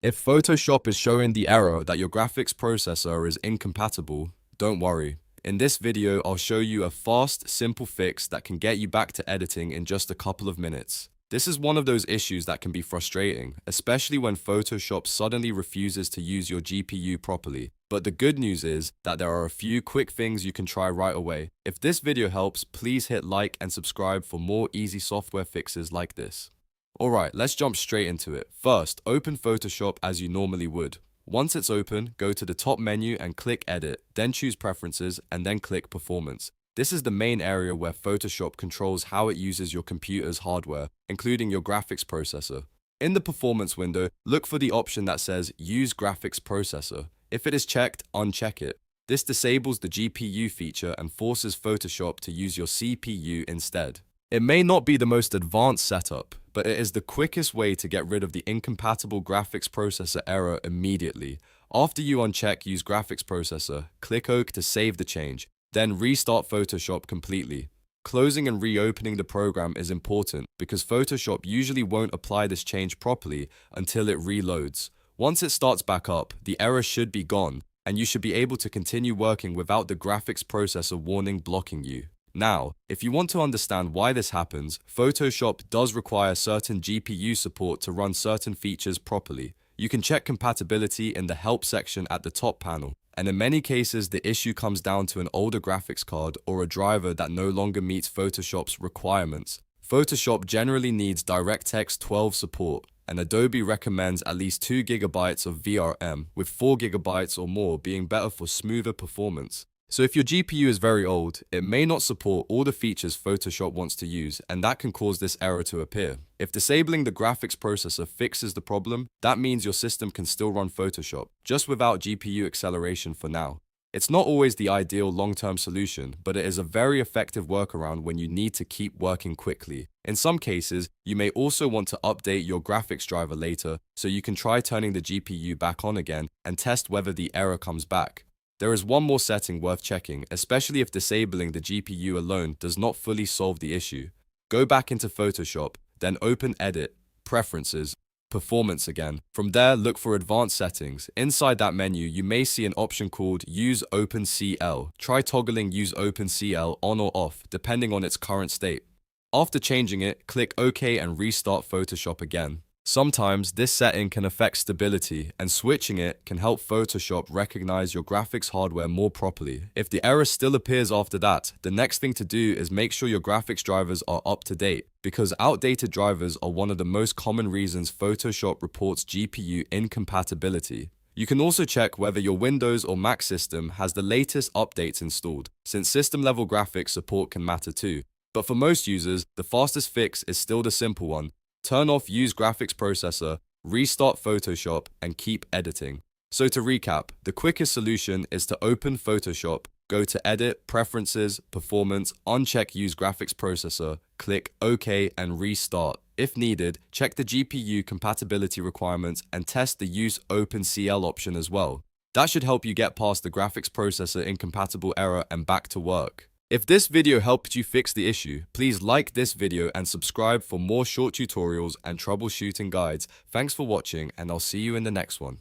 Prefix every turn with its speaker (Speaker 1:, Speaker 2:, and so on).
Speaker 1: If Photoshop is showing the error that your graphics processor is incompatible, don't worry. In this video, I'll show you a fast, simple fix that can get you back to editing in just a couple of minutes. This is one of those issues that can be frustrating, especially when Photoshop suddenly refuses to use your GPU properly. But the good news is that there are a few quick things you can try right away. If this video helps, please hit like and subscribe for more easy software fixes like this. Alright, let's jump straight into it. First, open Photoshop as you normally would. Once it's open, go to the top menu and click Edit, then choose Preferences, and then click Performance. This is the main area where Photoshop controls how it uses your computer's hardware, including your graphics processor. In the Performance window, look for the option that says Use Graphics Processor. If it is checked, uncheck it. This disables the GPU feature and forces Photoshop to use your CPU instead. It may not be the most advanced setup, but it is the quickest way to get rid of the incompatible graphics processor error immediately. After you uncheck Use Graphics Processor, click OK to save the change, then restart Photoshop completely. Closing and reopening the program is important because Photoshop usually won't apply this change properly until it reloads. Once it starts back up, the error should be gone, and you should be able to continue working without the graphics processor warning blocking you. Now, if you want to understand why this happens, Photoshop does require certain GPU support to run certain features properly. You can check compatibility in the Help section at the top panel, and in many cases the issue comes down to an older graphics card or a driver that no longer meets Photoshop's requirements. Photoshop generally needs DirectX 12 support, and Adobe recommends at least 2 GB of VRM, with 4 GB or more being better for smoother performance. So if your GPU is very old, it may not support all the features Photoshop wants to use, and that can cause this error to appear. If disabling the graphics processor fixes the problem, that means your system can still run Photoshop, just without GPU acceleration for now. It's not always the ideal long-term solution, but it is a very effective workaround when you need to keep working quickly. In some cases, you may also want to update your graphics driver later, so you can try turning the GPU back on again and test whether the error comes back. There is one more setting worth checking, especially if disabling the GPU alone does not fully solve the issue. Go back into Photoshop, then open Edit, Preferences, Performance again. From there, look for Advanced Settings. Inside that menu, you may see an option called Use OpenCL. Try toggling Use OpenCL on or off, depending on its current state. After changing it, click OK and restart Photoshop again. Sometimes this setting can affect stability, and switching it can help Photoshop recognize your graphics hardware more properly. If the error still appears after that, the next thing to do is make sure your graphics drivers are up to date, because outdated drivers are one of the most common reasons Photoshop reports GPU incompatibility. You can also check whether your Windows or Mac system has the latest updates installed, since system-level graphics support can matter too. But for most users, the fastest fix is still the simple one. Turn off Use Graphics Processor, restart Photoshop, and keep editing. So to recap, the quickest solution is to open Photoshop, go to Edit, Preferences, Performance, uncheck Use Graphics Processor, click OK and restart. If needed, check the GPU compatibility requirements and test the Use OpenCL option as well. That should help you get past the graphics processor incompatible error and back to work. If this video helped you fix the issue, please like this video and subscribe for more short tutorials and troubleshooting guides. Thanks for watching, and I'll see you in the next one.